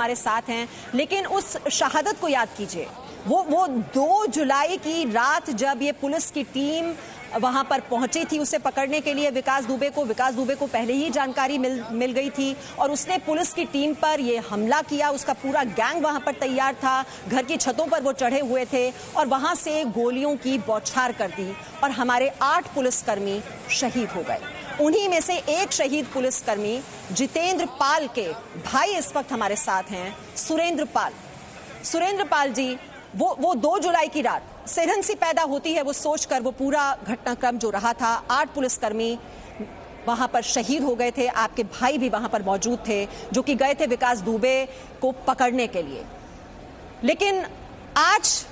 हमारे साथ हैं, लेकिन उस शहादत को याद कीजिए। वो 2 जुलाई की रात जब ये पुलिस की टीम वहां पर पहुंची थी उसे पकड़ने के लिए विकास दुबे को पहले ही जानकारी मिल गई थी और उसने पुलिस की टीम पर यह हमला किया। उसका पूरा गैंग वहां पर तैयार था, घर की छतों पर वो चढ़े हुए थे और वहां से गोलियों की बौछार कर दी और हमारे 8 पुलिसकर्मी शहीद हो गए। उन्हीं में से एक शहीद पुलिसकर्मी जितेंद्र पाल के भाई इस वक्त हमारे साथ हैं, सुरेंद्र पाल जी। वो 2 जुलाई की रात सिरहन सी पैदा होती है वो सोचकर, वो पूरा घटनाक्रम जो रहा था, 8 पुलिसकर्मी वहां पर शहीद हो गए थे। आपके भाई भी वहां पर मौजूद थे जो कि गए थे विकास दुबे को पकड़ने के लिए। लेकिन आज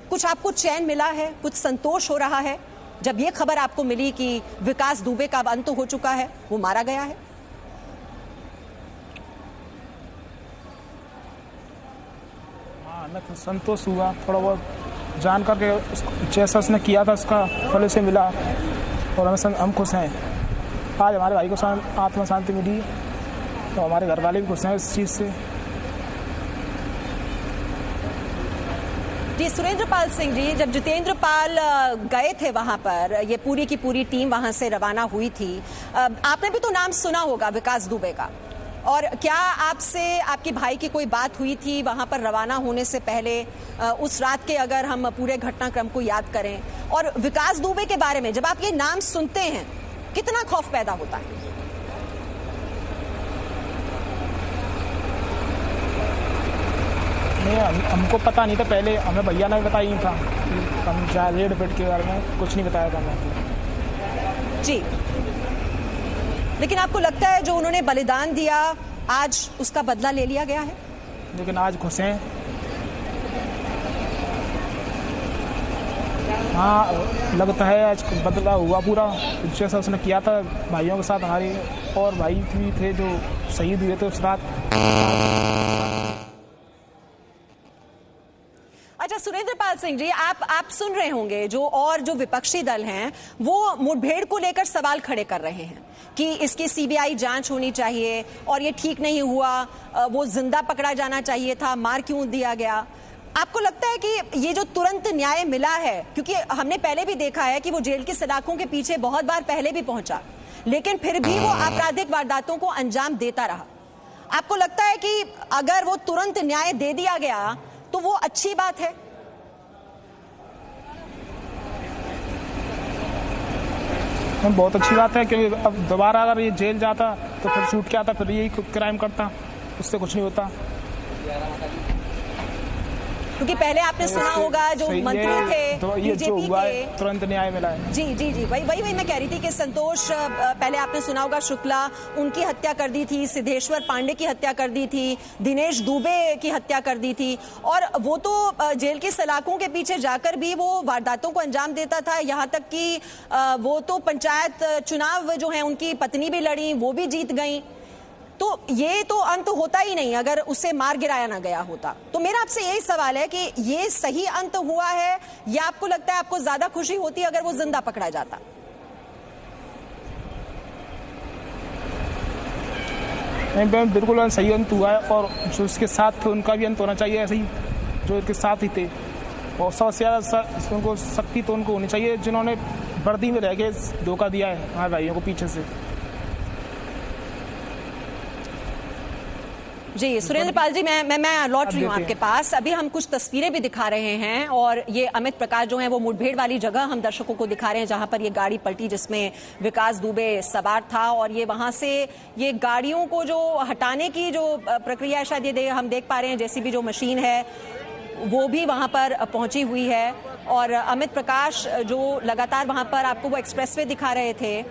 कुछ आपको चैन मिला है, कुछ संतोष हो रहा है जब ये खबर आपको मिली कि विकास दुबे का अब अंत हो चुका है, वो मारा गया है? हाँ, संतोष हुआ, थोड़ा बहुत जान करके जैसा उसने किया था उसका फल उसे मिला और हम खुश हैं। आज हमारे भाई को आत्मा शांति मिली तो हमारे घर वाले भी खुश हैं इस चीज़ से। जी, सुरेंद्र पाल सिंह जी, जब जितेंद्र पाल गए थे वहां पर, ये पूरी की पूरी टीम वहां से रवाना हुई थी, आपने भी तो नाम सुना होगा विकास दुबे का, और क्या आपसे आपके भाई की कोई बात हुई थी वहां पर रवाना होने से पहले, उस रात के, अगर हम पूरे घटनाक्रम को याद करें? और विकास दुबे के बारे में जब आप ये नाम सुनते हैं कितना खौफ पैदा होता है? नहीं, हमको पता नहीं था पहले, हमें भैया ने बताया था, हम रेड पेट के बारे में कुछ नहीं बताया था हमें। जी, लेकिन आपको लगता है जो उन्होंने बलिदान दिया आज उसका बदला ले लिया गया है? लेकिन आज खुश हैं। हाँ, लगता है आज बदला हुआ पूरा, जैसा उसने किया था भाइयों के साथ। हमारे और भाई भी थे जो शहीद हुए थे उस रात। अच्छा, सुरेंद्र पाल सिंह जी, आप सुन रहे होंगे जो विपक्षी दल हैं वो मुठभेड़ को लेकर सवाल खड़े कर रहे हैं कि इसकी सीबीआई जांच होनी चाहिए और ये ठीक नहीं हुआ, वो जिंदा पकड़ा जाना चाहिए था, मार क्यों दिया गया? आपको लगता है कि ये जो तुरंत न्याय मिला है, क्योंकि हमने पहले भी देखा है कि वो जेल की सलाखों के पीछे बहुत बार पहले भी पहुंचा, लेकिन फिर भी वो आपराधिक वारदातों को अंजाम देता रहा। आपको लगता है कि अगर वो तुरंत न्याय दे दिया गया तो वो अच्छी बात है? बहुत अच्छी बात है, क्योंकि अब दोबारा अगर ये जेल जाता तो फिर छूट के आता, फिर यही क्राइम करता, उससे कुछ नहीं होता। क्योंकि पहले आपने सुना होगा जो मंत्री थे बीजेपी के, तुरंत न्याय मिला है। जी, वही मैं कह रही थी कि संतोष, पहले आपने सुना होगा शुक्ला, उनकी हत्या कर दी थी, सिद्धेश्वर पांडे की हत्या कर दी थी, दिनेश दुबे की हत्या कर दी थी, और वो तो जेल की सलाखों के पीछे जाकर भी वो वारदातों को अंजाम देता था। यहाँ तक कि वो तो पंचायत चुनाव जो है उनकी पत्नी भी लड़ी, वो भी जीत गई। तो ये तो अंत होता ही नहीं अगर उसे मार गिराया ना गया होता। तो मेरा आपसे यही सवाल है कि ये सही अंत हुआ है, या आपको लगता है आपको ज्यादा खुशी होती अगर वो जिंदा पकड़ा जाता? नहीं, बिल्कुल सही अंत हुआ है, और जो उसके साथ थे उनका भी अंत होना चाहिए ऐसे ही, जो उसके साथ ही थे। और सबसे ज्यादा उनको सख्ती तो उनको होनी चाहिए जिन्होंने वर्दी में रह के धोखा दिया है हमारे भाइयों को पीछे से। जी, सुरेंद्र पाल जी, मैं लौट रही हूँ आपके पास। अभी हम कुछ तस्वीरें भी दिखा रहे हैं और ये अमित प्रकाश जो है वो मुठभेड़ वाली जगह हम दर्शकों को दिखा रहे हैं जहां पर ये गाड़ी पलटी जिसमें विकास दुबे सवार था, और ये वहां से ये गाड़ियों को जो हटाने की जो प्रक्रिया है, शायद ये हम देख पा रहे हैं, जेसीबी जो मशीन है वो भी वहां पर पहुंची हुई है। और अमित प्रकाश जो लगातार वहां पर आपको वो एक्सप्रेसवे दिखा रहे थे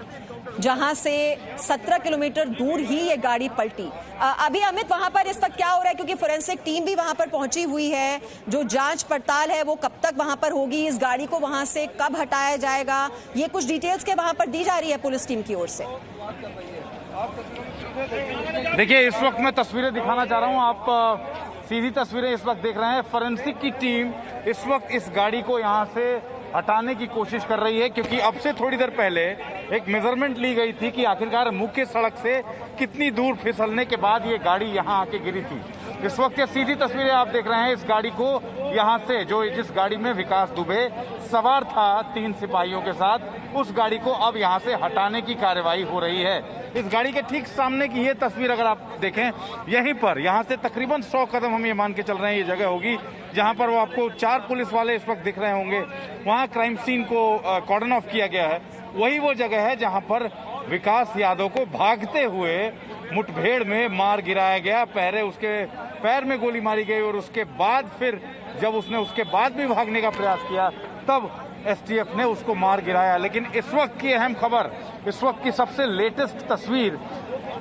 जहां से 17 किलोमीटर दूर ही ये गाड़ी पलटी। अभी अमित, वहां पर इस वक्त क्या हो रहा है, क्योंकि फोरेंसिक टीम भी वहां पर पहुंची हुई है, जो जांच पड़ताल है वो कब तक वहां पर होगी, इस गाड़ी को वहां से कब हटाया जाएगा, ये कुछ डिटेल्स के वहां पर दी जा रही है पुलिस टीम की ओर से? देखिए, इस वक्त मैं तस्वीरें दिखाना चाह रहा हूं, आप सीधी तस्वीरें इस वक्त देख रहे हैं। फोरेंसिक की टीम इस वक्त इस गाड़ी को यहां से हटाने की कोशिश कर रही है, क्योंकि अब से थोड़ी देर पहले एक मेजरमेंट ली गई थी कि आखिरकार मुख्य सड़क से कितनी दूर फिसलने के बाद ये गाड़ी यहाँ आके गिरी थी। इस वक्त ये सीधी तस्वीरें आप देख रहे हैं इस गाड़ी को यहाँ से, जिस गाड़ी में विकास दुबे सवार था 3 सिपाहियों के साथ, उस गाड़ी को अब यहाँ से हटाने की कार्रवाई हो रही है। इस गाड़ी के ठीक सामने की ये तस्वीर अगर आप देखें, यहीं पर यहाँ से तकरीबन 100 कदम हम ये मान के चल रहे हैं ये जगह होगी जहाँ पर वो आपको 4 पुलिस वाले इस वक्त दिख रहे होंगे। वहाँ क्राइम सीन को कॉर्डन ऑफ किया गया है। वही वो जगह है जहाँ पर विकास यादव को भागते हुए मुठभेड़ में मार गिराया गया। पहले उसके पैर में गोली मारी गई और उसके बाद फिर जब उसने उसके बाद भी भागने का प्रयास किया तब एसटीएफ ने उसको मार गिराया। लेकिन इस वक्त की अहम खबर, इस वक्त की सबसे लेटेस्ट तस्वीर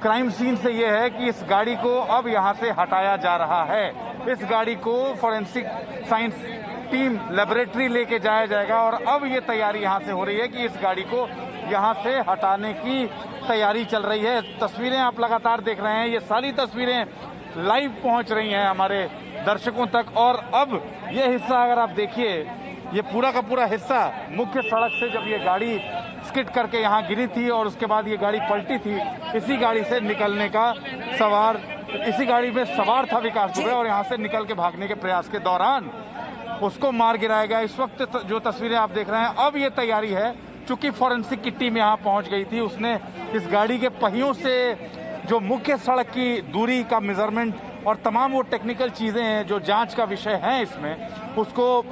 क्राइम सीन से ये है कि इस गाड़ी को अब यहाँ से हटाया जा रहा है। इस गाड़ी को फॉरेंसिक साइंस टीम लेबोरेटरी लेके जाया जाएगा और अब ये तैयारी यहाँ से हो रही है कि इस गाड़ी को यहाँ से हटाने की तैयारी चल रही है। तस्वीरें आप लगातार देख रहे हैं, ये सारी तस्वीरें लाइव पहुँच रही हैं हमारे दर्शकों तक। और अब ये हिस्सा अगर आप देखिए, ये पूरा का पूरा हिस्सा मुख्य सड़क से जब ये गाड़ी स्किड करके यहाँ गिरी थी और उसके बाद ये गाड़ी पलटी थी, इसी गाड़ी से निकलने का इसी गाड़ी में सवार था विकास दुबे और यहाँ से निकल के भागने के प्रयास के दौरान उसको मार गिराया गया। इस वक्त जो तस्वीरें आप देख रहे हैं, अब ये तैयारी है, चूंकि फॉरेंसिक की टीम यहाँ पहुँच गई थी, उसने इस गाड़ी के पहियों से जो मुख्य सड़क की दूरी का मेजरमेंट और तमाम वो टेक्निकल चीजें हैं जो जांच का विषय है इसमें, उसको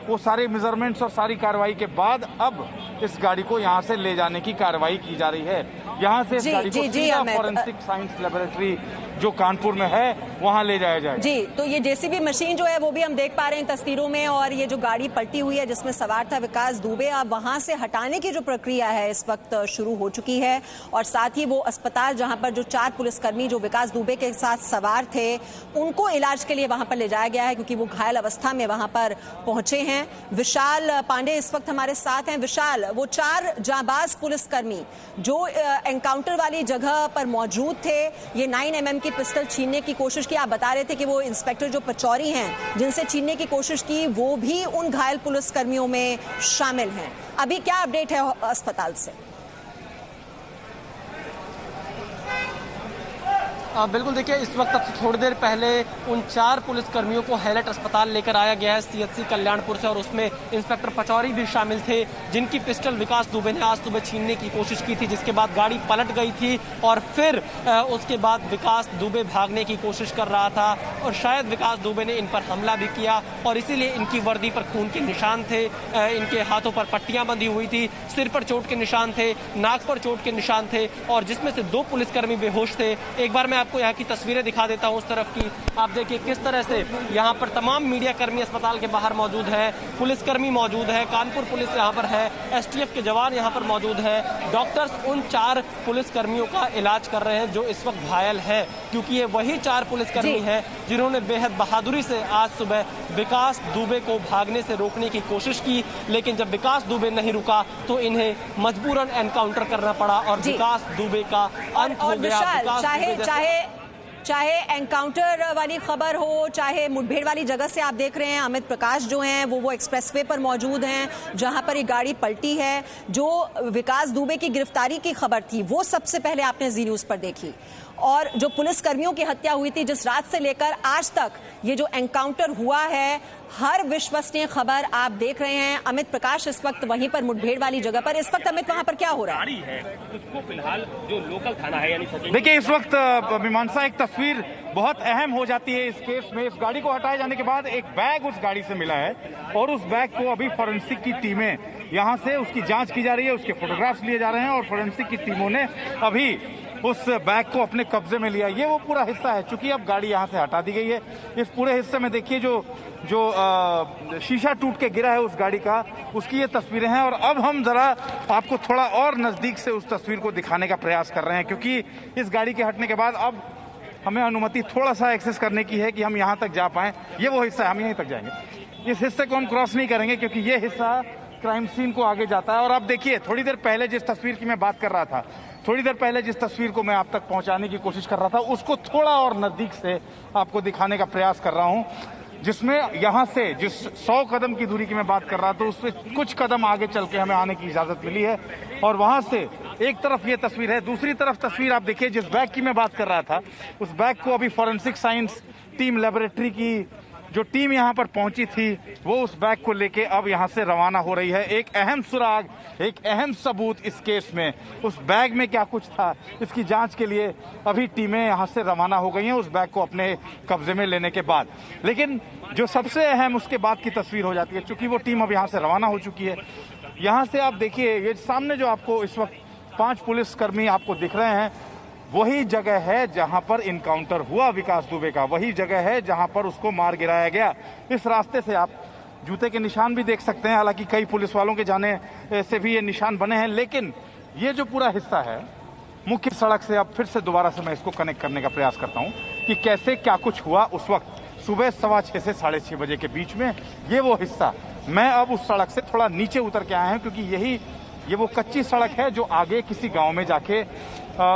वो सारे मेजरमेंट्स और सारी कार्रवाई के बाद अब इस गाड़ी को यहाँ से ले जाने की कार्रवाई की जा रही है। यहाँ से इस गाड़ी को सीधा फॉरेंसिक साइंस लेबोरेटरी जो कानपुर में है वहाँ ले जाया जाएगा। जी, तो ये जेसीबी मशीन जो है वो भी हम देख पा रहे हैं तस्वीरों में, और ये जो गाड़ी पलटी हुई है जिसमें सवार था विकास दुबे, अब वहां से हटाने की जो प्रक्रिया है इस वक्त शुरू हो चुकी है। और साथ ही वो अस्पताल जहां पर जो 4 पुलिसकर्मी जो विकास दुबे के साथ सवार थे उनको इलाज के लिए वहां पर ले जाया गया है, क्योंकि वो घायल अवस्था में वहां पर पहुंचे हैं। विशाल पांडे इस वक्त हमारे साथ हैं। विशाल, वो 4 जांबाज पुलिसकर्मी जो एनकाउंटर वाली जगह पर मौजूद थे, ये 9mm की पिस्टल छीनने की कोशिश की, आप बता रहे थे कि वो इंस्पेक्टर जो पचौरी हैं जिनसे छीनने की कोशिश की वो भी उन घायल पुलिसकर्मियों में शामिल हैं। अभी क्या अपडेट है अस्पताल से? बिल्कुल, देखिए इस वक्त अब से थोड़ी देर पहले उन 4 पुलिसकर्मियों को हैलट अस्पताल लेकर आया गया है सीएचसी कल्याणपुर से, और उसमें इंस्पेक्टर पचौरी भी शामिल थे जिनकी पिस्टल विकास दुबे ने आज सुबह छीनने की कोशिश की थी, जिसके बाद गाड़ी पलट गई थी और फिर उसके बाद विकास दुबे भागने की कोशिश कर रहा था और शायद विकास दुबे ने इन पर हमला भी किया और इसीलिए इनकी वर्दी पर खून के निशान थे, इनके हाथों पर पट्टियां बंधी हुई थी, सिर पर चोट के निशान थे, नाक पर चोट के निशान थे, और जिसमें से 2 पुलिसकर्मी बेहोश थे। एक बार मैं आपको यहाँ की तस्वीरें दिखा देता हूँ उस तरफ की। आप देखिए किस तरह से यहाँ पर तमाम मीडिया कर्मी अस्पताल के बाहर मौजूद है, पुलिसकर्मी मौजूद है, कानपुर पुलिस यहाँ पर है, एसटीएफ के जवान यहाँ पर मौजूद है, डॉक्टर्स उन 4 पुलिसकर्मियों का इलाज कर रहे हैं जो इस वक्त घायल है, क्योंकि ये वही 4 पुलिसकर्मी हैं जिन्होंने बेहद बहादुरी से आज सुबह विकास दुबे को भागने से रोकने की कोशिश की, लेकिन जब विकास दुबे नहीं रुका तो इन्हें मजबूरन एनकाउंटर करना पड़ा और विकास दुबे का अंत हो गया। चाहे एनकाउंटर वाली खबर हो, चाहे मुठभेड़ वाली जगह से आप देख रहे हैं अमित प्रकाश जो हैं वो एक्सप्रेसवे पर मौजूद हैं जहां पर ये गाड़ी पलटी है। जो विकास दुबे की गिरफ्तारी की खबर थी वो सबसे पहले आपने जी न्यूज पर देखी, और जो पुलिसकर्मियों की हत्या हुई थी जिस रात से लेकर आज तक ये जो एनकाउंटर हुआ है, हर विश्वसनीय खबर आप देख रहे हैं। अमित प्रकाश इस वक्त वहीं पर मुठभेड़ वाली जगह पर, इस वक्त अमित वहां पर क्या हो रहा है? उसको फिलहाल जो लोकल थाना है यानी देखिए इस वक्त मीमांसा एक तस्वीर बहुत अहम हो जाती है इस केस में। इस गाड़ी को हटाए जाने के बाद एक बैग उस गाड़ी से मिला है और उस बैग को अभी फॉरेंसिक की टीमें यहाँ से उसकी जांच की जा रही है, उसके फोटोग्राफ्स लिए जा रहे हैं और फॉरेंसिक की टीमों ने अभी उस बैग को अपने कब्जे में लिया। ये वो पूरा हिस्सा है, चूंकि अब गाड़ी यहाँ से हटा दी गई है। इस पूरे हिस्से में देखिए जो शीशा टूट के गिरा है उस गाड़ी का, उसकी ये तस्वीरें हैं। और अब हम जरा आपको थोड़ा और नजदीक से उस तस्वीर को दिखाने का प्रयास कर रहे हैं, क्योंकि इस गाड़ी के हटने के बाद अब हमें अनुमति थोड़ा सा एक्सेस करने की है कि हम यहाँ तक जा पाएं। ये वो हिस्सा है, हम यहीं तक जाएंगे, इस हिस्से को हम क्रॉस नहीं करेंगे क्योंकि ये हिस्सा क्राइम सीन को आगे जाता है। और अब देखिए थोड़ी देर पहले जिस तस्वीर की मैं बात कर रहा था, थोड़ी देर पहले जिस तस्वीर को मैं आप तक पहुंचाने की कोशिश कर रहा था, उसको थोड़ा और नजदीक से आपको दिखाने का प्रयास कर रहा हूं। जिसमें यहाँ से जिस 100 कदम की दूरी की मैं बात कर रहा था उससे कुछ कदम आगे चल के हमें आने की इजाजत मिली है। और वहां से एक तरफ ये तस्वीर है, दूसरी तरफ तस्वीर आप देखिए जिस बैग की मैं बात कर रहा था, उस बैग को अभी फॉरेंसिक साइंस टीम लेबोरेटरी की जो टीम यहाँ पर पहुंची थी वो उस बैग को लेके अब यहाँ से रवाना हो रही है। एक अहम सुराग, एक अहम सबूत इस केस में, उस बैग में क्या कुछ था इसकी जांच के लिए अभी टीमें यहाँ से रवाना हो गई हैं उस बैग को अपने कब्जे में लेने के बाद। लेकिन जो सबसे अहम उसके बाद की तस्वीर हो जाती है, चूंकि वो टीम अब यहाँ से रवाना हो चुकी है। यहाँ से आप देखिए ये सामने जो आपको इस वक्त 5 पुलिसकर्मी आपको दिख रहे हैं, वही जगह है जहां पर इनकाउंटर हुआ विकास दुबे का, वही जगह है जहां पर उसको मार गिराया गया। इस रास्ते से आप जूते के निशान भी देख सकते हैं, हालांकि कई पुलिस वालों के जाने से भी ये निशान बने हैं। लेकिन ये जो पूरा हिस्सा है मुख्य सड़क से, अब फिर से दोबारा से मैं इसको कनेक्ट करने का प्रयास करता हूं कि कैसे क्या कुछ हुआ उस वक्त सुबह 6:15 से 6:30 बजे के बीच में। ये वो हिस्सा, मैं अब उस सड़क से थोड़ा नीचे उतर के आया हूं क्योंकि ये वो कच्ची सड़क है जो आगे किसी गांव में जाके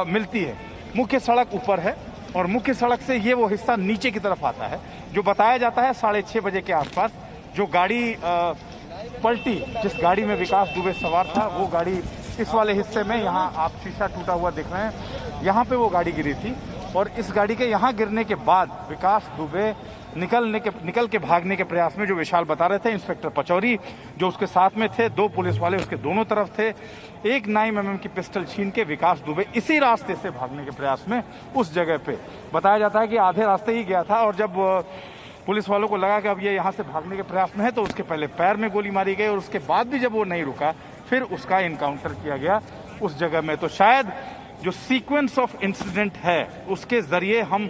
मिलती है। मुख्य सड़क ऊपर है और मुख्य सड़क से ये वो हिस्सा नीचे की तरफ आता है। जो बताया जाता है 6:30 बजे के आसपास जो गाड़ी पलटी, जिस गाड़ी में विकास दुबे सवार था, वो गाड़ी इस वाले हिस्से में, यहाँ आप शीशा टूटा हुआ देख रहे हैं, यहाँ पे वो गाड़ी गिरी थी। और इस गाड़ी के यहाँ गिरने के बाद विकास दुबे निकल के भागने के प्रयास में, जो विशाल बता रहे थे, इंस्पेक्टर पचौरी जो उसके साथ में थे, 2 पुलिस वाले उसके दोनों तरफ थे, एक 9mm की पिस्टल छीन के विकास दुबे इसी रास्ते से भागने के प्रयास में उस जगह पे, बताया जाता है कि आधे रास्ते ही गया था। और जब पुलिस वालों को लगा कि अब ये यहाँ से भागने के प्रयास में है तो उसके पहले पैर में गोली मारी गई और उसके बाद भी जब वो नहीं रुका फिर उसका इनकाउंटर किया गया उस जगह में। तो शायद जो सीक्वेंस ऑफ इंसिडेंट है उसके जरिए हम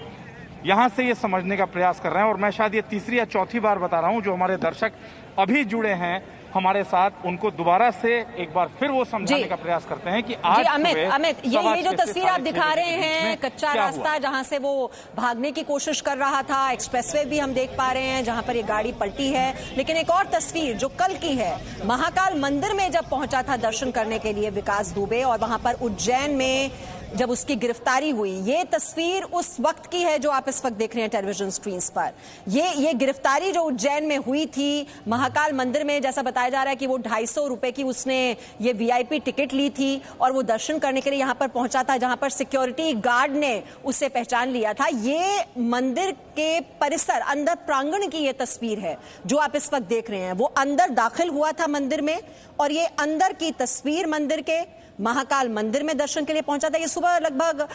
यहाँ से ये समझने का प्रयास कर रहे हैं। और मैं शायद ये तीसरी या चौथी बार बता रहा हूँ, जो हमारे दर्शक अभी जुड़े हैं हमारे साथ, उनको दोबारा से एक बार फिर वो समझाने का प्रयास करते हैं कि आज अमित ये जो तस्वीर आप दिखा रहे हैं, कच्चा रास्ता जहां से वो भागने की कोशिश कर रहा था, एक्सप्रेसवे भी हम देख पा रहे हैं जहां पर ये गाड़ी पलटी है। लेकिन एक और तस्वीर जो कल की है, महाकाल मंदिर में जब पहुंचा था दर्शन करने के लिए विकास दुबे और वहां पर उज्जैन में जब उसकी गिरफ्तारी हुई, ये तस्वीर उस वक्त की है जो आप इस वक्त देख रहे हैं टेलीविजन स्क्रीन पर। ये गिरफ्तारी जो उज्जैन में हुई थी महाकाल मंदिर में, जैसा बताया जा रहा है कि वो 250 रुपए की उसने ये VIP टिकट ली थी और वो दर्शन करने के लिए यहां पर पहुंचा था, जहां पर सिक्योरिटी गार्ड ने उसे पहचान लिया था। ये मंदिर के परिसर, अंदर प्रांगण की ये तस्वीर है जो आप इस वक्त देख रहे हैं। वो अंदर दाखिल हुआ था मंदिर में और ये अंदर की तस्वीर मंदिर के, महाकाल मंदिर में दर्शन के लिए पहुंचा था। ये सुबह लगभग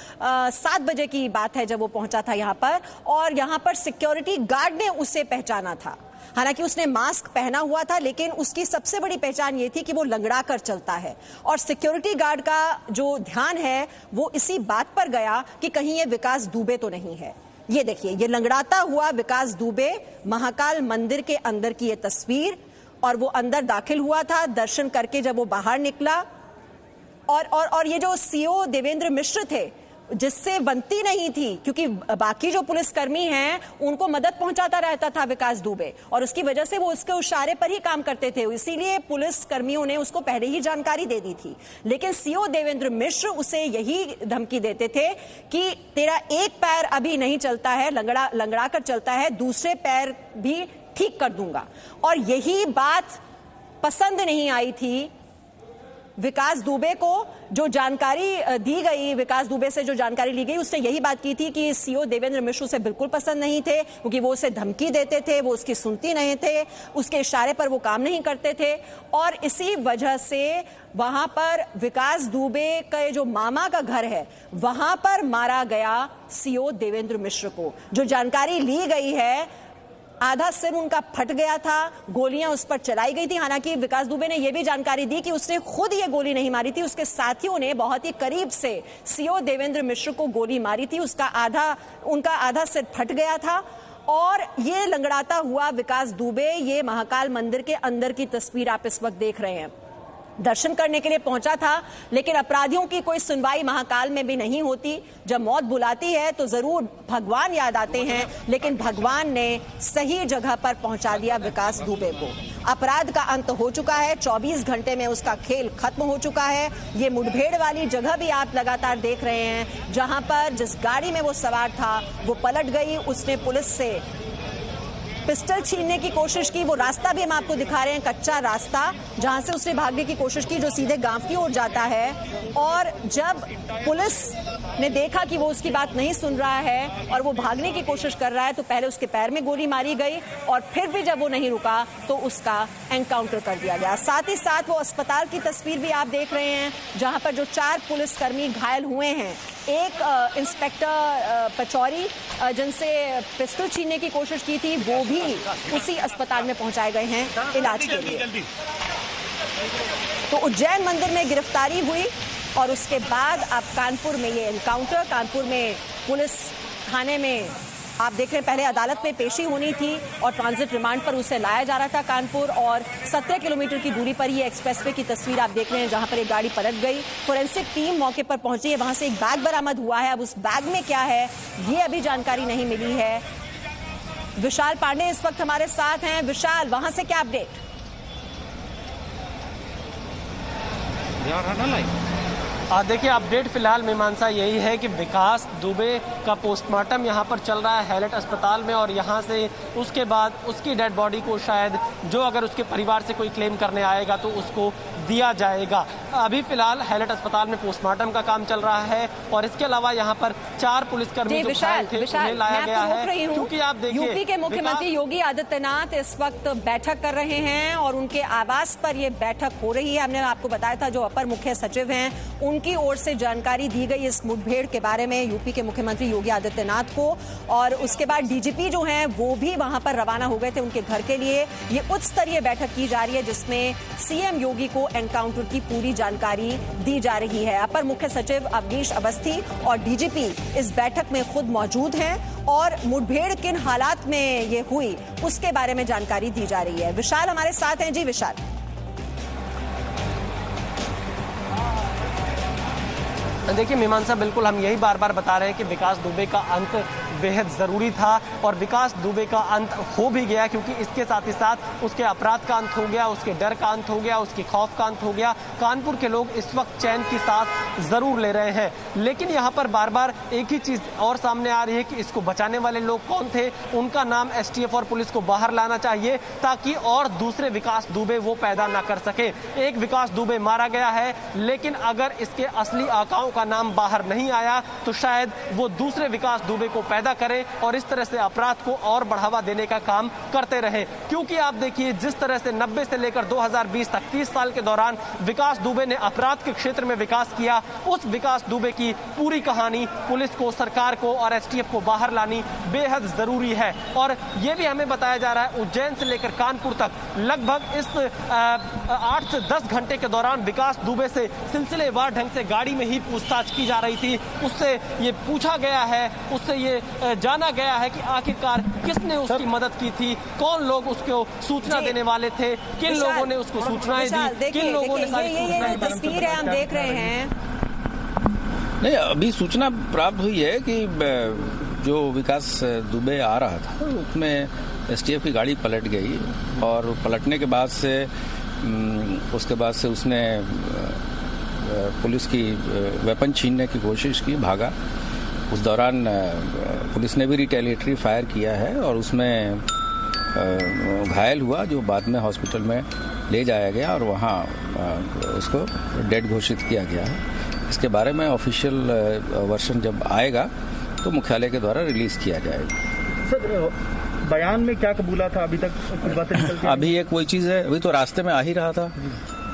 7 बजे की बात है जब वो पहुंचा था यहाँ पर, और यहाँ पर सिक्योरिटी गार्ड ने उसे पहचाना था। हालांकि उसने मास्क पहना हुआ था, लेकिन उसकी सबसे बड़ी पहचान ये थी कि वो लंगड़ा कर चलता है। और सिक्योरिटी गार्ड का जो ध्यान है वो इसी बात पर गया कि कहीं ये विकास दुबे तो नहीं है। ये देखिए, ये लंगड़ाता हुआ विकास दुबे, महाकाल मंदिर के अंदर की ये तस्वीर, और वो अंदर दाखिल हुआ था दर्शन करके जब वो बाहर निकला। और ये जो CO देवेंद्र मिश्र थे, जिससे बनती नहीं थी, क्योंकि बाकी जो पुलिसकर्मी हैं उनको मदद पहुंचाता रहता था विकास दुबे और उसकी वजह से वो उसके इशारे पर ही काम करते थे, इसीलिए पुलिसकर्मियों ने उसको पहले ही जानकारी दे दी थी। लेकिन CO देवेंद्र मिश्र उसे यही धमकी देते थे कि तेरा एक पैर अभी नहीं चलता है, लंगड़ा कर चलता है, दूसरे पैर भी ठीक कर दूंगा। और यही बात पसंद नहीं आई थी विकास दुबे को। जो जानकारी दी गई, विकास दुबे से जो जानकारी ली गई, उसने यही बात की थी कि CO देवेंद्र मिश्र उसे बिल्कुल पसंद नहीं थे, क्योंकि वो उसे धमकी देते थे, वो उसकी सुनती नहीं थे, उसके इशारे पर वो काम नहीं करते थे। और इसी वजह से वहां पर विकास दुबे का जो मामा का घर है, वहां पर मारा गया CO देवेंद्र मिश्र को। जो जानकारी ली गई है, आधा सिर उनका फट गया था, गोलियां उस पर चलाई गई थी। हालांकि विकास दुबे ने यह भी जानकारी दी कि उसने खुद ये गोली नहीं मारी थी, उसके साथियों ने बहुत ही करीब से CO देवेंद्र मिश्र को गोली मारी थी, उनका आधा सिर फट गया था। और ये लंगड़ाता हुआ विकास दुबे, ये महाकाल मंदिर के अंदर की तस्वीर आप इस वक्त देख रहे हैं, दर्शन करने के लिए पहुंचा था। लेकिन अपराधियों की कोई सुनवाई महाकाल में भी नहीं होती। जब मौत बुलाती है तो जरूर भगवान याद आते हैं, लेकिन भगवान ने सही जगह पर पहुंचा दिया विकास दुबे को। अपराध का अंत हो चुका है, 24 घंटे में उसका खेल खत्म हो चुका है। ये मुठभेड़ वाली जगह भी आप लगातार देख रहे हैं, जहां पर जिस गाड़ी में वो सवार था वो पलट गई, उसने पुलिस से पिस्टल छीनने की कोशिश की। वो रास्ता भी हम आपको दिखा रहे हैं, कच्चा रास्ता जहां से उसने भागने की कोशिश की, जो सीधे गांव की ओर जाता है। और जब पुलिस ने देखा कि वो उसकी बात नहीं सुन रहा है और वो भागने की कोशिश कर रहा है, तो पहले उसके पैर में गोली मारी गई और फिर भी जब वो नहीं रुका तो उसका एनकाउंटर कर दिया गया। साथ ही साथ वो अस्पताल की तस्वीर भी आप देख रहे हैं, जहां पर जो 4 पुलिसकर्मी घायल हुए हैं, एक इंस्पेक्टर पचौरी जिनसे पिस्टल छीनने की कोशिश की थी, वो भी उसी अस्पताल में पहुंचाए गए हैं इलाज के लिए। तो उज्जैन मंदिर में गिरफ्तारी हुई और उसके बाद अब कानपुर में ये एनकाउंटर। कानपुर में पुलिस थाने में आप देख रहे हैं, पहले अदालत में पेशी होनी थी और ट्रांजिट रिमांड पर उसे लाया जा रहा था कानपुर। और 17 किलोमीटर की दूरी पर ये एक्सप्रेसवे की तस्वीर आप देख रहे हैं, जहां पर एक गाड़ी पलट गई। फोरेंसिक टीम मौके पर पहुंची है, वहां से एक बैग बरामद हुआ है। अब उस बैग में क्या है ये अभी जानकारी नहीं मिली है। विशाल पांडे इस वक्त हमारे साथ हैं। विशाल, वहां से क्या अपडेट? देखिए, अपडेट फिलहाल मीमांसा यही है कि विकास दुबे का पोस्टमार्टम यहाँ पर चल रहा है हैलेट अस्पताल में, और यहाँ से उसके बाद उसकी डेड बॉडी को शायद जो अगर उसके परिवार से कोई क्लेम करने आएगा तो उसको दिया जाएगा। अभी फिलहाल हैलेट अस्पताल में पोस्टमार्टम का काम चल रहा है और इसके अलावा यहाँ पर 4 पुलिसकर्मी जो घायल थे उन्हें लाया गया है। क्योंकि आप देखिए, यूपी के मुख्यमंत्री योगी आदित्यनाथ इस वक्त बैठक कर रहे हैं और उनके आवास पर यह बैठक हो रही है। हमने आपको बताया था, जो अपर मुख्य सचिव हैं उनकी ओर से जानकारी दी गई इस मुठभेड़ के बारे में यूपी के मुख्यमंत्री योगी आदित्यनाथ को। और उसके बाद डीजीपी जो हैं वो भी वहां पर रवाना हो गए थे उनके घर के लिए। ये उच्च स्तरीय बैठक की जा रही है जिसमें सीएम योगी को एनकाउंटर की पूरी जानकारी दी जा रही है। अपर मुख्य सचिव अवनीश अवस्थी और डीजीपी इस बैठक में खुद मौजूद हैं और मुठभेड़ किन हालात में ये हुई उसके बारे में जानकारी दी जा रही है। विशाल हमारे साथ हैं। जी विशाल। देखिए मीमांसा, बिल्कुल हम यही बार बार बता रहे हैं कि विकास दुबे का अंत बेहद ज़रूरी था और विकास दुबे का अंत हो भी गया, क्योंकि इसके साथ ही साथ उसके अपराध का अंत हो गया, उसके डर का अंत हो गया, उसके खौफ का अंत हो गया। कानपुर के लोग इस वक्त चैन की सांस ज़रूर ले रहे हैं, लेकिन यहाँ पर बार बार एक ही चीज़ और सामने आ रही है कि इसको बचाने वाले लोग कौन थे। उनका नाम एसटीएफ और पुलिस को बाहर लाना चाहिए ताकि और दूसरे विकास दुबे वो पैदा ना कर सके। एक विकास दुबे मारा गया है, लेकिन अगर इसके असली आकाओं का नाम बाहर नहीं आया तो शायद वो दूसरे विकास दुबे को पैदा करें और इस तरह से अपराध को और बढ़ावा देने का काम करते रहे। क्योंकि आप देखिए, जिस तरह से 90 से लेकर 2020 तक 30 साल के दौरान विकास दुबे ने अपराध के क्षेत्र में विकास किया, उस विकास दुबे की पूरी कहानी पुलिस को, सरकार को और एसटीएफ को बाहर लानी बेहद जरूरी है। और ये भी हमें बताया जा रहा है, उज्जैन से लेकर कानपुर तक लगभग इस 8 से 10 घंटे के दौरान विकास दुबे से सिलसिलेवार ढंग से गाड़ी में ही पूछताछ की जा रही थी। उससे ये पूछा गया है, उससे ये जाना गया है कि आखिरकार किसने उसकी मदद की थी, कौन लोग उसको सूचना देने वाले थे, किन लोगों ने उसको सूचनाएं दी, किन लोगों ने सारी सूचनाएं दी। तस्वीर है हम देख रहे हैं। नहीं, अभी सूचना प्राप्त हुई है कि जो विकास दुबे आ रहा था उसमें एसटीएफ की गाड़ी पलट गई और पलटने के बाद से उसके बाद से उसने पुलिस की वेपन छीनने की कोशिश की, भागा। उस दौरान पुलिस ने भी रिटेलिएटरी फायर किया है और उसमें घायल हुआ, जो बाद में हॉस्पिटल में ले जाया गया और वहाँ उसको डेड घोषित किया गया है। इसके बारे में ऑफिशियल वर्जन जब आएगा तो मुख्यालय के द्वारा रिलीज किया जाएगा। सर, बयान में क्या कबूला था अभी तक? कुछ बातें निकल के अभी एक वही चीज़ है, अभी तो रास्ते में आ ही रहा था।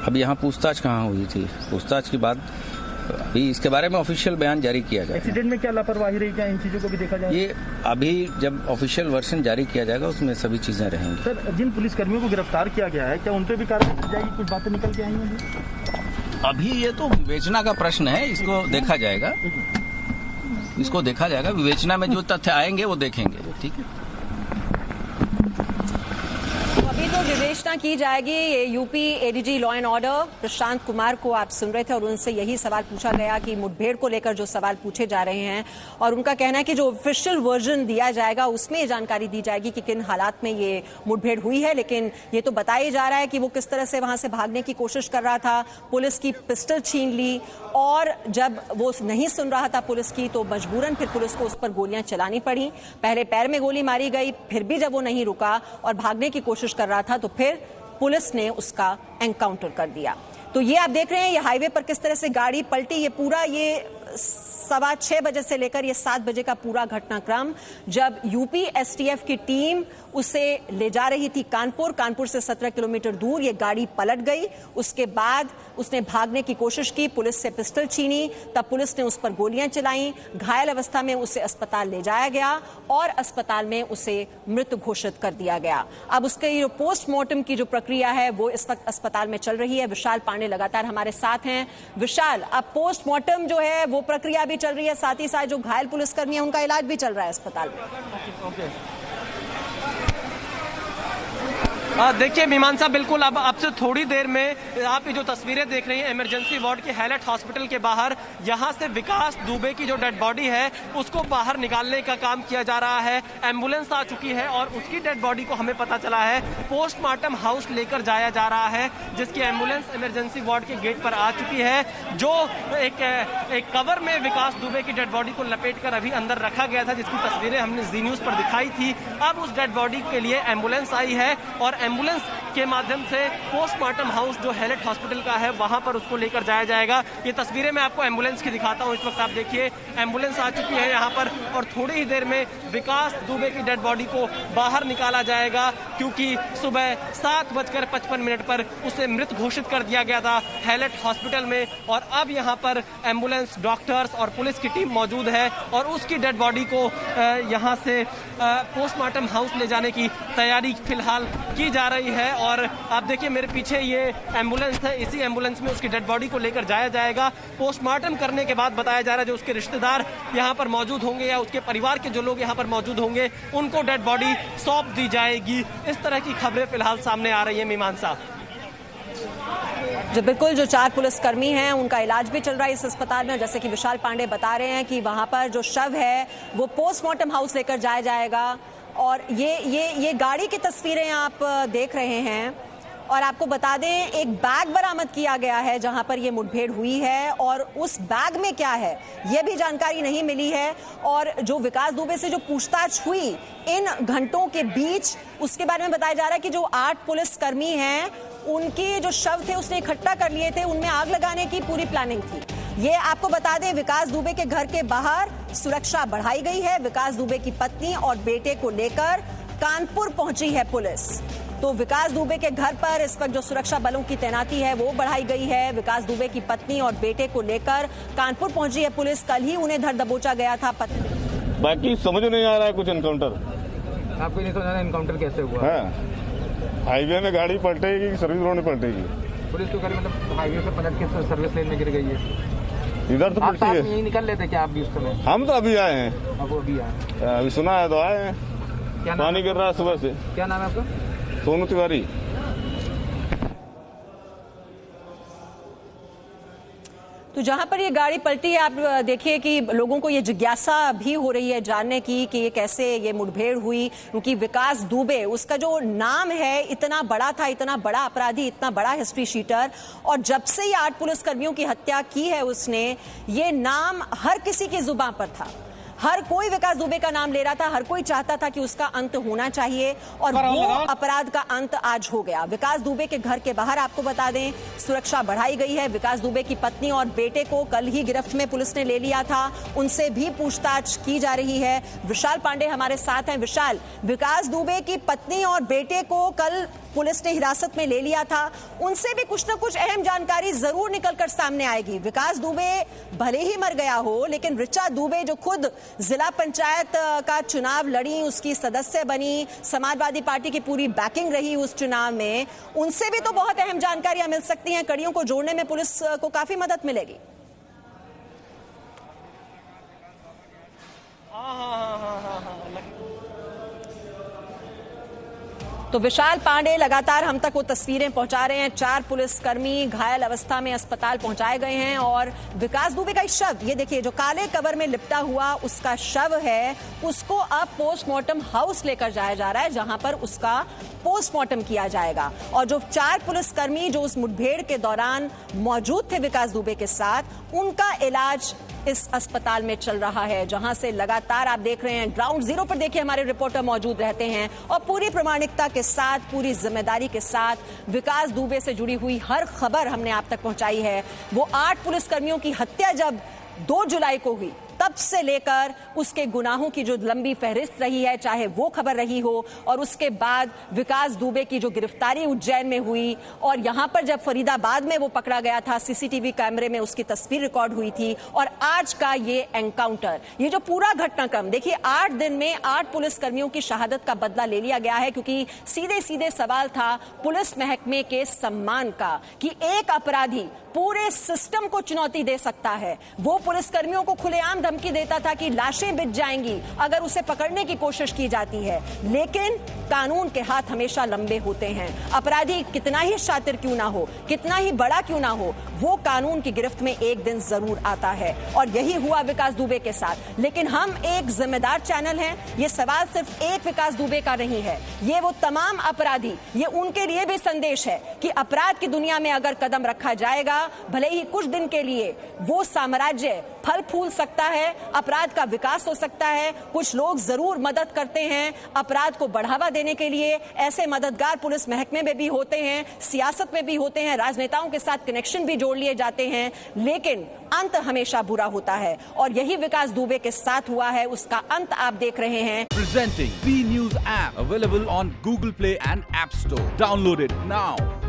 अब यहाँ पूछताछ कहाँ हुई थी? पूछताछ के बाद अभी इसके बारे में ऑफिशियल बयान जारी किया जाएगा। एक्सीडेंट में क्या लापरवाही रही, क्या इन चीजों को भी देखा जाए? ये अभी जब ऑफिशियल वर्जन जारी किया जाएगा उसमें सभी चीजें रहेंगी। सर, जिन पुलिसकर्मियों को गिरफ्तार किया गया है, क्या उन पर भी कार्रवाई की जाएगी? कुछ बातें निकल के आई हैं? अभी ये तो विवेचना का प्रश्न है, इसको देखा जाएगा, इसको देखा जाएगा। विवेचना में जो तथ्य आएंगे वो देखेंगे। ठीक है। अभी तो विवेचना की जाएगी। ये UP ADG law and order Prashant Kumar को आप सुन रहे थे और उनसे यही सवाल पूछा गया कि मुठभेड़ को लेकर जो सवाल पूछे जा रहे हैं, और उनका कहना है कि जो ऑफिशियल वर्जन दिया जाएगा उसमें ये जानकारी दी जाएगी कि किन हालात में ये मुठभेड़ हुई है। लेकिन ये तो बताया जा रहा है कि वो किस तरह से वहां से भागने की कोशिश कर रहा था, पुलिस की पिस्टल छीन ली, और जब वो नहीं सुन रहा था पुलिस की तो मजबूरन फिर पुलिस को उस पर गोलियां चलानी पड़ी। पहले पैर में गोली मारी गई, फिर भी जब वो नहीं रुका और भागने की कोशिश कर रहा था तो फिर पुलिस ने उसका एनकाउंटर कर दिया। तो ये आप देख रहे हैं ये हाईवे पर किस तरह से गाड़ी पलटी। ये पूरा ये 6:15 बजे से लेकर ये 7 बजे का पूरा घटनाक्रम, जब यूपी एसटीएफ की टीम उसे ले जा रही थी कानपुर से 17 किलोमीटर दूर ये गाड़ी पलट गई। उसके बाद उसने भागने की कोशिश की, पुलिस से पिस्टल छीनी, तब पुलिस ने उस पर गोलियां चलाई। घायल अवस्था में उसे अस्पताल ले जाया गया और अस्पताल में उसे मृत घोषित कर दिया गया। अब उसके जो पोस्टमार्टम की जो प्रक्रिया है वो इस वक्त अस्पताल में चल रही है। विशाल पांडे लगातार हमारे साथ हैं। विशाल, अब पोस्टमार्टम जो है वो प्रक्रिया भी चल रही है, साथ ही साथ जो घायल पुलिसकर्मी है उनका इलाज भी चल रहा है अस्पताल में। देखिए मीमांसा, बिल्कुल अब आपसे थोड़ी देर में आप ये जो तस्वीरें देख रही हैं इमरजेंसी वार्ड के हैलेट हॉस्पिटल के बाहर, यहाँ से विकास दुबे की जो डेड बॉडी है उसको बाहर निकालने का काम किया जा रहा है। एम्बुलेंस आ चुकी है और उसकी डेड बॉडी को हमें पता चला है पोस्टमार्टम हाउस लेकर जाया जा रहा है, जिसकी एम्बुलेंस इमरजेंसी वार्ड के गेट पर आ चुकी है। जो एक कवर में विकास दुबे की डेड बॉडी को लपेट कर अभी अंदर रखा गया था, जिसकी तस्वीरें हमने जी न्यूज पर दिखाई थी। अब उस डेड बॉडी के लिए एम्बुलेंस आई है और एम्बुलेंस के माध्यम से पोस्टमार्टम हाउस जो हैलेट हॉस्पिटल का है वहां पर उसको लेकर जाया जाएगा। ये तस्वीरें मैं आपको एम्बुलेंस की दिखाता हूं। इस वक्त आप देखिए एम्बुलेंस आ चुकी है यहाँ पर और थोड़ी ही देर में विकास दुबे की डेड बॉडी को बाहर निकाला जाएगा, क्योंकि सुबह 7:55 पर उसे मृत घोषित कर दिया गया था हैलेट हॉस्पिटल में। और अब यहाँ पर एम्बुलेंस, डॉक्टर्स और पुलिस की टीम मौजूद है और उसकी डेड बॉडी को यहाँ से पोस्टमार्टम हाउस ले जाने की तैयारी फिलहाल की जा रही है। और आप देखिए मेरे पीछे ये एम्बुलेंस है, इसी एम्बुलेंस में उसकी डेड बॉडी को लेकर जाया जाएगा। पोस्टमार्टम करने के बाद बताया जा रहा है जो उसके रिश्तेदार यहाँ पर मौजूद होंगे या उसके परिवार के जो लोग यहाँ पर मौजूद होंगे उनको डेड बॉडी सौंप दी जाएगी। इस तरह की खबरें फिलहाल सामने आ रही है मीमांसा। जो बिल्कुल जो 4 पुलिसकर्मी हैं उनका इलाज भी चल रहा है इस अस्पताल में। जैसे कि विशाल पांडे बता रहे हैं कि वहां पर जो शव है वो पोस्टमार्टम हाउस लेकर जाया जाएगा। और ये गाड़ी की तस्वीरें आप देख रहे हैं और आपको बता दें एक बैग बरामद किया गया है जहां पर ये मुठभेड़ हुई है, और उस बैग में क्या है ये भी जानकारी नहीं मिली है। और जो विकास दुबे से जो पूछताछ हुई इन घंटों के बीच, उसके बारे में बताया जा रहा है कि जो 8 पुलिसकर्मी हैं उनके जो शव थे उसने इकट्ठा कर लिए थे, उनमें आग लगाने की पूरी प्लानिंग थी। ये आपको बता दें विकास दुबे के घर के बाहर सुरक्षा बढ़ाई गई है। विकास दुबे की पत्नी और बेटे को लेकर कानपुर पहुंची है पुलिस। तो विकास दुबे के घर पर इस वक्त जो सुरक्षा बलों की तैनाती है वो बढ़ाई गई है। विकास दुबे की पत्नी और बेटे को लेकर कानपुर पहुंची है पुलिस। कल ही उन्हें धर दबोचा गया था। बाकी समझ नहीं आ रहा है कुछ एनकाउंटर। आपको नहीं समझ आ रहा एनकाउंटर कैसे हुआ है? हाईवे में गाड़ी पलटेगी कि सर्विस रोड में पलटेगी? पुलिस तो गाड़ी मतलब हाईवे से पलट के सर्विस लेन में गिर गई है। इधर तो पलटी है। यही निकल लेते क्या आप भी उस समय? हम तो अभी आए हैं। अब अभी आए, अभी सुना है तो आए हैं। क्या पानी गिर रहा है सुबह से। क्या नाम है आपका? सोनू तिवारी। तो जहां पर ये गाड़ी पलटी है आप देखिए कि लोगों को ये जिज्ञासा भी हो रही है जानने की कि ये कैसे ये मुठभेड़ हुई, क्योंकि विकास दुबे उसका जो नाम है इतना बड़ा था, इतना बड़ा अपराधी, इतना बड़ा हिस्ट्री शीटर, और जब से ये 8 पुलिसकर्मियों की हत्या की है उसने, ये नाम हर किसी की जुबान पर था। हर कोई विकास दुबे का नाम ले रहा था, हर कोई चाहता था कि उसका अंत होना चाहिए और वो अपराध का अंत आज हो गया। विकास दुबे के घर के बाहर आपको बता दें सुरक्षा बढ़ाई गई है। विकास दुबे की पत्नी और बेटे को कल ही गिरफ्त में पुलिस ने ले लिया था, उनसे भी पूछताछ की जा रही है। विशाल पांडे हमारे साथ हैं। विशाल, विकास दुबे की पत्नी और बेटे को कल पुलिस ने हिरासत में ले लिया था, उनसे भी कुछ न कुछ अहम जानकारी जरूर निकलकर सामने आएगी। विकास दुबे भले ही मर गया हो, लेकिन ऋचा दुबे जो खुद जिला पंचायत का चुनाव लड़ी, उसकी सदस्य बनी, समाजवादी पार्टी की पूरी बैकिंग रही उस चुनाव में, उनसे भी तो बहुत अहम जानकारियां मिल सकती हैं। कड़ियों को जोड़ने में पुलिस को काफी मदद मिलेगी। तो विशाल पांडे लगातार हम तक वो तस्वीरें पहुंचा रहे हैं। 4 पुलिसकर्मी घायल अवस्था में अस्पताल पहुंचाए गए हैं और विकास दुबे का शव, ये देखिए जो काले कवर में लिपटा हुआ उसका शव है, उसको अब पोस्टमार्टम हाउस लेकर जाया जा रहा है जहां पर उसका पोस्टमार्टम किया जाएगा। और जो 4 पुलिसकर्मी जो उस मुठभेड़ के दौरान मौजूद थे विकास दुबे के साथ, उनका इलाज इस अस्पताल में चल रहा है जहां से लगातार आप देख रहे हैं ग्राउंड जीरो पर देखिए हमारे रिपोर्टर मौजूद रहते हैं और पूरी प्रामाणिकता के साथ, पूरी जिम्मेदारी के साथ विकास दुबे से जुड़ी हुई हर खबर हमने आप तक पहुंचाई है। वो 8 पुलिसकर्मियों की हत्या जब 2 जुलाई को हुई तब से लेकर उसके गुनाहों की जो लंबी फहरिस्त रही है, चाहे वो खबर रही हो, और उसके बाद विकास दुबे की जो गिरफ्तारी उज्जैन में हुई और यहां पर जब फरीदाबाद में वो पकड़ा गया था, सीसीटीवी कैमरे में उसकी तस्वीर रिकॉर्ड हुई थी, और आज का ये एनकाउंटर, ये जो पूरा घटनाक्रम देखिए 8 दिन में 8 पुलिसकर्मियों की शहादत का बदला ले लिया गया है क्योंकि सीधे सीधे सवाल था पुलिस महकमे के सम्मान का कि एक अपराधी पूरे सिस्टम को चुनौती दे सकता है। वो पुलिसकर्मियों को खुलेआम धमकी देता था कि लाशें बिछ जाएंगी अगर उसे पकड़ने की कोशिश की जाती है, लेकिन कानून के हाथ हमेशा लंबे होते हैं। अपराधी कितना ही शातिर क्यों ना हो, कितना ही बड़ा क्यों ना हो, वो कानून की गिरफ्त में एक दिन जरूर आता है और यही हुआ विकास दुबे के साथ। लेकिन हम एक जिम्मेदार चैनल हैं, ये सवाल सिर्फ एक विकास दुबे का नहीं है, ये वो तमाम अपराधी, ये उनके लिए भी संदेश है कि अपराध की दुनिया में अगर कदम रखा जाएगा, भले ही कुछ दिन के लिए वो साम्राज्य फल फूल सकता है, अपराध का विकास हो सकता है, कुछ लोग जरूर मदद करते हैं अपराध को बढ़ावा देने के लिए, ऐसे मददगार पुलिस महकमे में भी होते हैं, सियासत में भी होते हैं, राजनेताओं के साथ कनेक्शन भी जोड़ लिए जाते हैं, लेकिन अंत हमेशा बुरा होता है और यही विकास दुबे के साथ हुआ है। उसका अंत आप देख रहे हैं। Presenting B News app available on Google Play and App Store. Download it now.